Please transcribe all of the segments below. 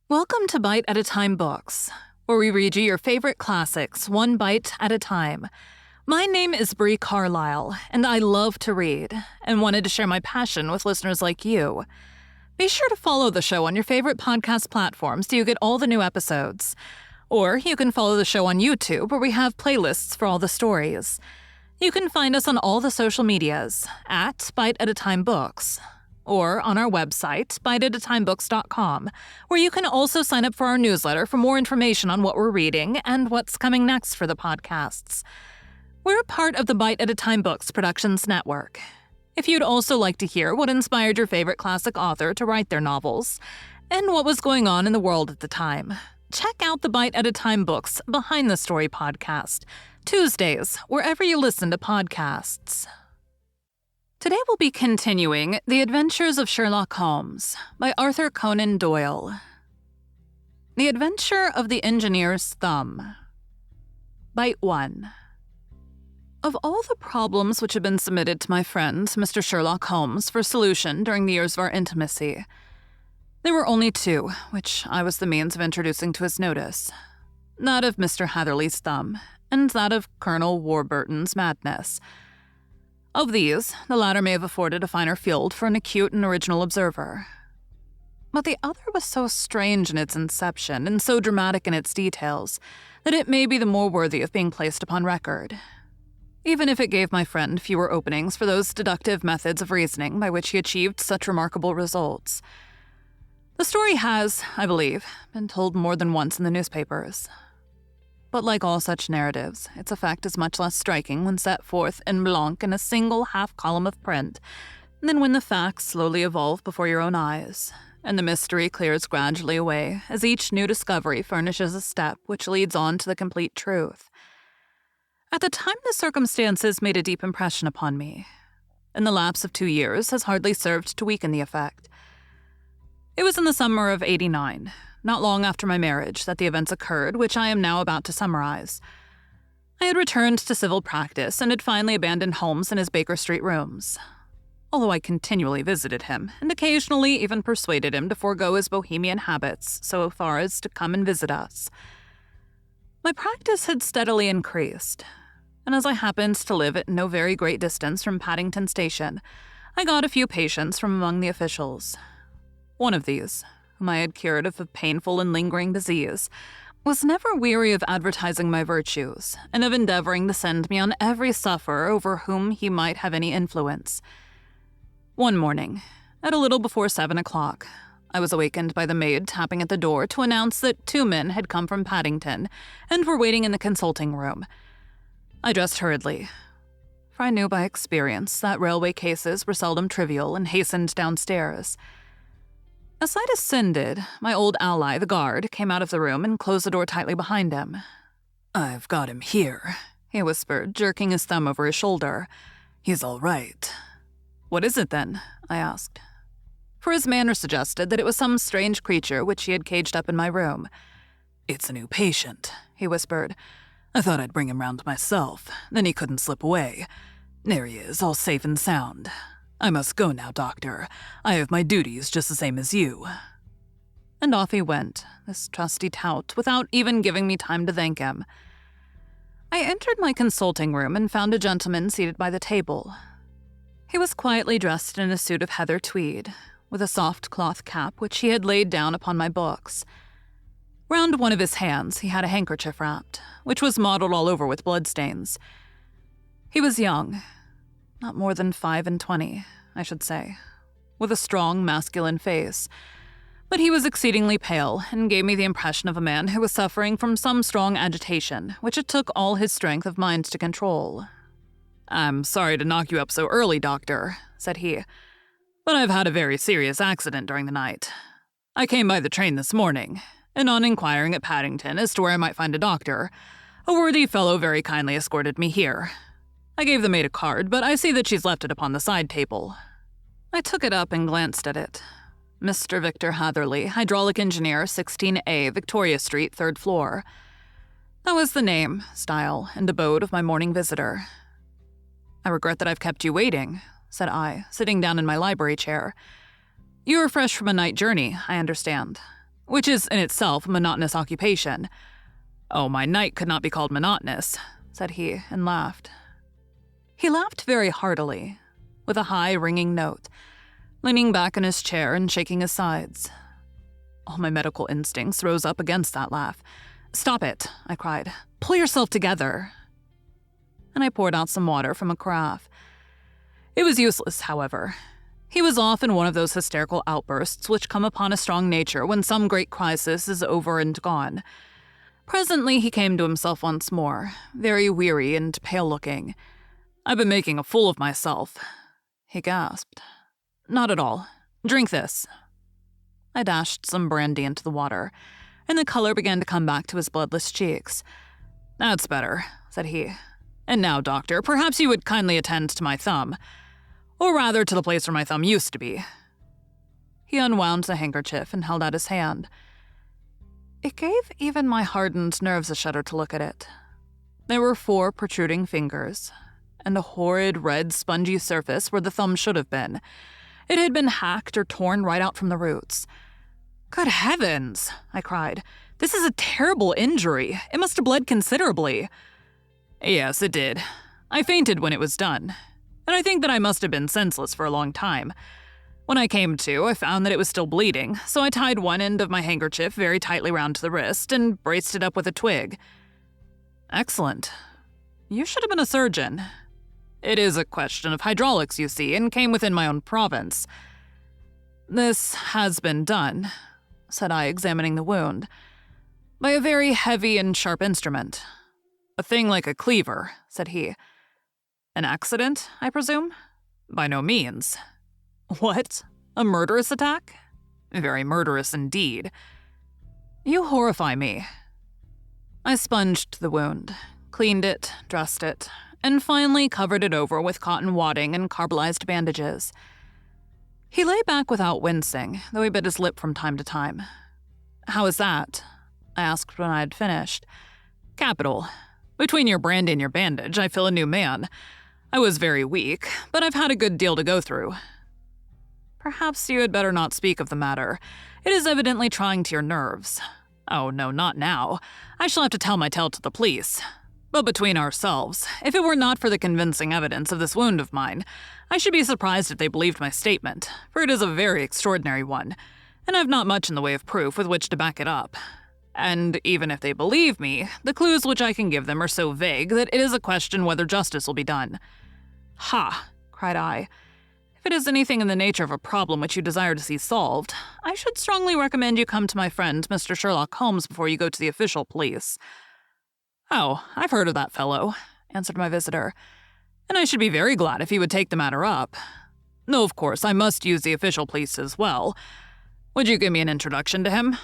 Welcome to Bite at a Time Books, where we read you your favorite classics one bite at a time. My name is Bree Carlile, and I love to read, and wanted to share my passion with listeners like you. Be sure to follow the show on your favorite podcast platforms so you get all the new episodes. Or you can follow the show on YouTube, where we have playlists for all the stories. You can find us on all the social medias at Bite at a Time Books, or on our website, biteatatimebooks.com, where you can also sign up for our newsletter for more information on what we're reading and what's coming next for the podcasts. We're a part of the Bite at a Time Books Productions Network. If you'd also like to hear what inspired your favorite classic author to write their novels, and what was going on in the world at the time, check out the Bite at a Time Books Behind the Story podcast, Tuesdays, wherever you listen to podcasts. Today we'll be continuing The Adventures of Sherlock Holmes by Arthur Conan Doyle. The Adventure of the Engineer's Thumb. Bite 1. Of all the problems which had been submitted to my friend, Mr. Sherlock Holmes, for solution during the years of our intimacy, there were only two which I was the means of introducing to his notice: that of Mr. Hatherley's thumb, and that of Colonel Warburton's madness. Of these, the latter may have afforded a finer field for an acute and original observer. But the other was so strange in its inception, and so dramatic in its details, that it may be the more worthy of being placed upon record, even if it gave my friend fewer openings for those deductive methods of reasoning by which he achieved such remarkable results. The story has, I believe, been told more than once in the newspapers. But like all such narratives, its effect is much less striking when set forth en blanc in a single half-column of print than when the facts slowly evolve before your own eyes, and the mystery clears gradually away as each new discovery furnishes a step which leads on to the complete truth. At the time, the circumstances made a deep impression upon me, and the lapse of 2 years has hardly served to weaken the effect. It was in the summer of '89, not long after my marriage, that the events occurred which I am now about to summarize. I had returned to civil practice and had finally abandoned Holmes in his Baker Street rooms, although I continually visited him and occasionally even persuaded him to forego his bohemian habits so far as to come and visit us. My practice had steadily increased, and as I happened to live at no very great distance from Paddington Station, I got a few patients from among the officials. One of these, whom I had cured of a painful and lingering disease, was never weary of advertising my virtues and of endeavoring to send me on every sufferer over whom he might have any influence. One morning, at a little before 7 o'clock, I was awakened by the maid tapping at the door to announce that 2 men had come from Paddington and were waiting in the consulting room. I dressed hurriedly, for I knew by experience that railway cases were seldom trivial, and hastened downstairs. As I descended, my old ally, the guard, came out of the room and closed the door tightly behind him. "I've got him here," he whispered, jerking his thumb over his shoulder. "He's all right." "What is it, then?" I asked, for his manner suggested that it was some strange creature which he had caged up in my room. "It's a new patient," he whispered. "I thought I'd bring him round myself, then he couldn't slip away. There he is, all safe and sound. I must go now, doctor. I have my duties just the same as you." And off he went, this trusty tout, without even giving me time to thank him. I entered my consulting room and found a gentleman seated by the table. He was quietly dressed in a suit of heather tweed, with a soft cloth cap which he had laid down upon my books. Round one of his hands he had a handkerchief wrapped, which was mottled all over with bloodstains. He was young, not more than 25, I should say, with a strong, masculine face, but he was exceedingly pale and gave me the impression of a man who was suffering from some strong agitation which it took all his strength of mind to control. "I'm sorry to knock you up so early, doctor," said he, "but I've had a very serious accident during the night. I came by the train this morning, and on inquiring at Paddington as to where I might find a doctor, a worthy fellow very kindly escorted me here. I gave the maid a card, but I see that she's left it upon the side table." I took it up and glanced at it. Mr. Victor Hatherley, hydraulic engineer, 16A, Victoria Street, 3rd floor. That was the name, style, and abode of my morning visitor. "I regret that I've kept you waiting," said I, sitting down in my library chair. "You are fresh from a night journey, I understand." which is in itself a monotonous occupation. Oh, my night could not be called monotonous, said he, and laughed. He laughed very heartily, with a high, ringing note, leaning back in his chair and shaking his sides. All my medical instincts rose up against that laugh. "Stop it," I cried. "Pull yourself together." And I poured out some water from a carafe. It was useless, however. He was off in one of those hysterical outbursts which come upon a strong nature when some great crisis is over and gone. Presently he came to himself once more, very weary and pale-looking. "I've been making a fool of myself," he gasped. "Not at all. Drink this." I dashed some brandy into the water, and the color began to come back to his bloodless cheeks. "That's better," said he. "And now, doctor, perhaps you would kindly attend to my thumb. Or rather, to the place where my thumb used to be." He unwound the handkerchief and held out his hand. It gave even my hardened nerves a shudder to look at it. There were 4 protruding fingers, and a horrid, red, spongy surface where the thumb should have been. It had been hacked or torn right out from the roots. "Good heavens!" I cried. "This is a terrible injury. It must have bled considerably." "Yes, it did. I fainted when it was done, and I think that I must have been senseless for a long time. When I came to, I found that it was still bleeding, so I tied one end of my handkerchief very tightly round the wrist and braced it up with a twig." "Excellent. You should have been a surgeon." "It is a question of hydraulics, you see, and came within my own province." "This has been done," said I, examining the wound, "by a very heavy and sharp instrument." "A thing like a cleaver," said he. "An accident, I presume?" "By no means." "What? A murderous attack?" "Very murderous indeed." "You horrify me." I sponged the wound, cleaned it, dressed it, and finally covered it over with cotton wadding and carbolized bandages. He lay back without wincing, though he bit his lip from time to time. "How is that?" I asked when I had finished. "Capital. Between your brandy and your bandage, I feel a new man. I was very weak, but I've had a good deal to go through." "Perhaps you had better not speak of the matter. It is evidently trying to your nerves." "Oh, no, not now. I shall have to tell my tale to the police. But between ourselves, if it were not for the convincing evidence of this wound of mine, I should be surprised if they believed my statement, for it is a very extraordinary one, and I've not much in the way of proof with which to back it up. And even if they believe me, the clues which I can give them are so vague that it is a question whether justice will be done." "Ha!" cried I. "If it is anything in the nature of a problem which you desire to see solved, I should strongly recommend you come to my friend Mr. Sherlock Holmes before you go to the official police." "Oh, I've heard of that fellow," answered my visitor, "and I should be very glad if he would take the matter up. Though, of course, I must use the official police as well. Would you give me an introduction to him?"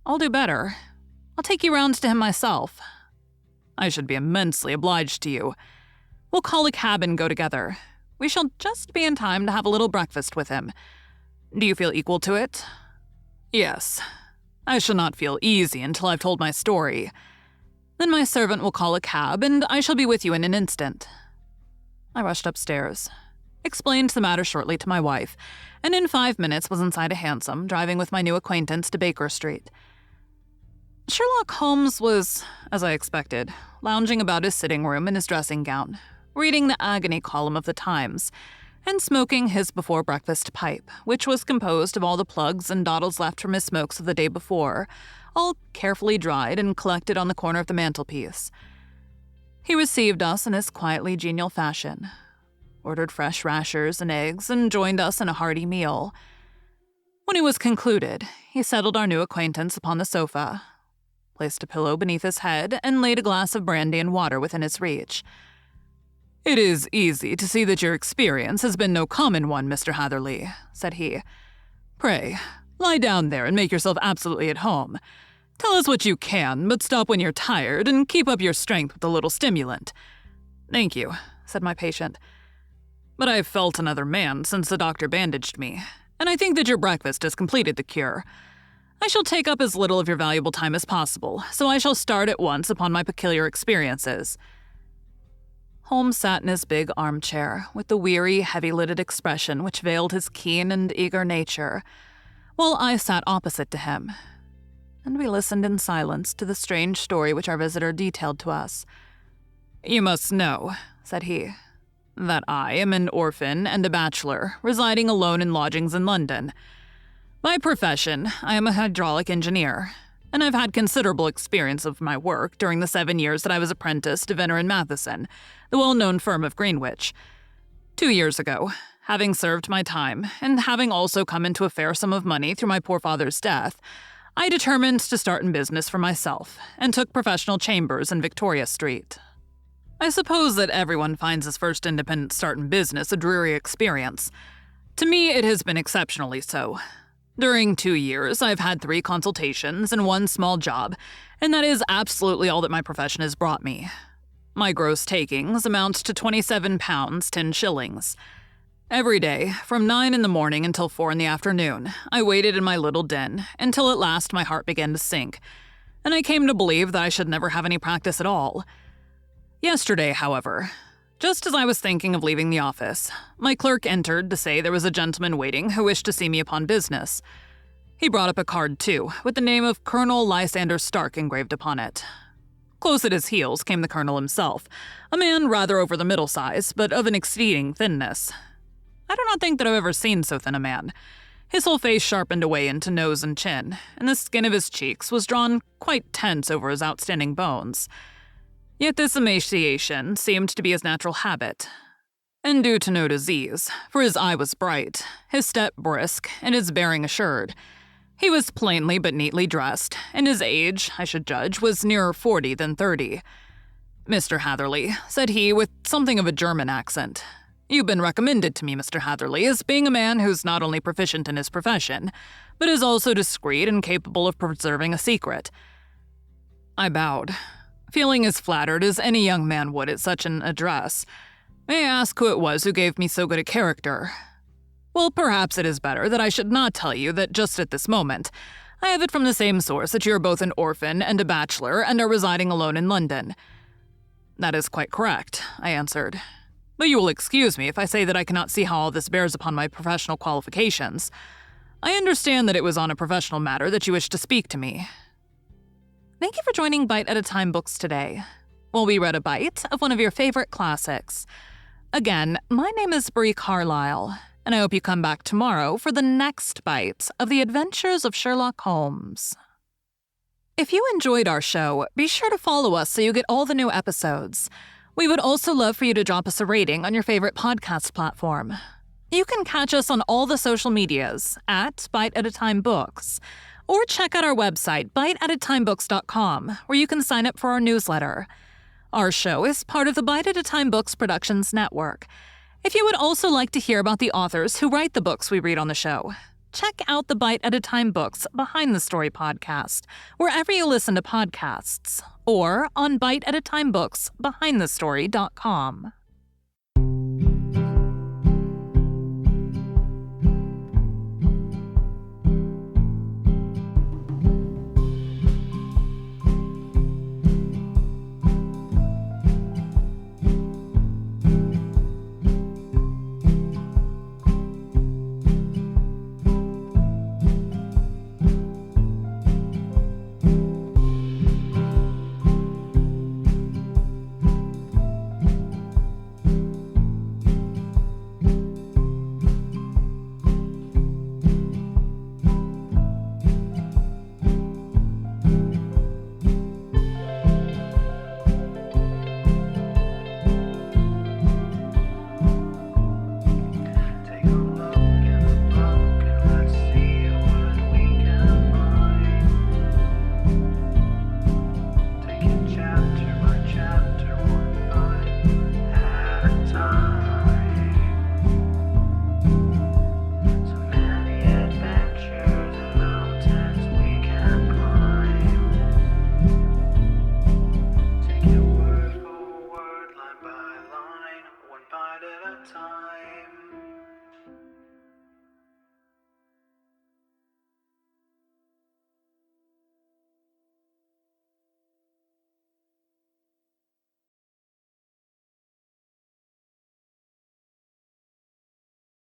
"I'll do better. I'll take you round to him myself." "I should be immensely obliged to you." "We'll call a cab and go together. We shall just be in time to have a little breakfast with him. Do you feel equal to it?" "Yes. I shall not feel easy until I've told my story." "Then my servant will call a cab, and I shall be with you in an instant." I rushed upstairs, explained the matter shortly to my wife, and in 5 minutes was inside a hansom, driving with my new acquaintance to Baker Street. Sherlock Holmes was, as I expected, lounging about his sitting room in his dressing gown, reading the agony column of the Times, and smoking his before-breakfast pipe, which was composed of all the plugs and dawdles left from his smokes of the day before, all carefully dried and collected on the corner of the mantelpiece. He received us in his quietly genial fashion, ordered fresh rashers and eggs, and joined us in a hearty meal. When it was concluded, he settled our new acquaintance upon the sofa, placed a pillow beneath his head, and laid a glass of brandy and water within his reach. "It is easy to see that your experience has been no common one, Mr. Hatherley," said he. "Pray, lie down there and make yourself absolutely at home. Tell us what you can, but stop when you're tired, and keep up your strength with a little stimulant." "Thank you," said my patient. "But I've felt another man since the doctor bandaged me, and I think that your breakfast has completed the cure. I shall take up as little of your valuable time as possible, so I shall start at once upon my peculiar experiences." Holmes sat in his big armchair, with the weary, heavy-lidded expression which veiled his keen and eager nature, while I sat opposite to him, and we listened in silence to the strange story which our visitor detailed to us. "You must know," said he, "that I am an orphan and a bachelor, residing alone in lodgings in London. By profession, I am a hydraulic engineer, and I've had considerable experience of my work during the 7 years that I was apprenticed to Venner and Matheson, the well-known firm of Greenwich. 2 years ago, having served my time, and having also come into a fair sum of money through my poor father's death, I determined to start in business for myself, and took professional chambers in Victoria Street. I suppose that everyone finds his first independent start in business a dreary experience. To me, it has been exceptionally so. During 2 years, I've had 3 consultations and 1 small job, and that is absolutely all that my profession has brought me. My gross takings amount to £27 10 shillings. Every day, from 9 in the morning until 4 in the afternoon, I waited in my little den until at last my heart began to sink, and I came to believe that I should never have any practice at all. Yesterday, however, just as I was thinking of leaving the office, my clerk entered to say there was a gentleman waiting who wished to see me upon business. He brought up a card, too, with the name of Colonel Lysander Stark engraved upon it. Close at his heels came the colonel himself, a man rather over the middle size, but of an exceeding thinness. I do not think that I've ever seen so thin a man. His whole face sharpened away into nose and chin, and the skin of his cheeks was drawn quite tense over his outstanding bones. Yet this emaciation seemed to be his natural habit, and due to no disease, for his eye was bright, his step brisk, and his bearing assured. He was plainly but neatly dressed, and his age, I should judge, was nearer 40 than 30. "Mr. Hatherley," said he with something of a German accent, "you've been recommended to me, Mr. Hatherley, as being a man who's not only proficient in his profession, but is also discreet and capable of preserving a secret." I bowed, feeling as flattered as any young man would at such an address. "May I ask who it was who gave me so good a character?" "Well, perhaps it is better that I should not tell you that just at this moment I have it from the same source that you are both an orphan and a bachelor and are residing alone in London." "That is quite correct," I answered. "But you will excuse me if I say that I cannot see how all this bears upon my professional qualifications. I understand that it was on a professional matter that you wished to speak to me." Thank you for joining Bite at a Time Books today, while we read a bite of one of your favorite classics. Again, my name is Bree Carlile, and I hope you come back tomorrow for the next bite of the adventures of Sherlock Holmes. If you enjoyed our show, be sure to follow us so you get all the new episodes. We would also love for you to drop us a rating on your favorite podcast platform. You can catch us on all the social medias at Bite at a Time Books, or check out our website, biteatatimebooks.com, where you can sign up for our newsletter. Our show is part of the Bite at a Time Books Productions Network. If you would also like to hear about the authors who write the books we read on the show, check out the Bite at a Time Books Behind the Story podcast, wherever you listen to podcasts, or on biteatatimebooksbehindthestory.com.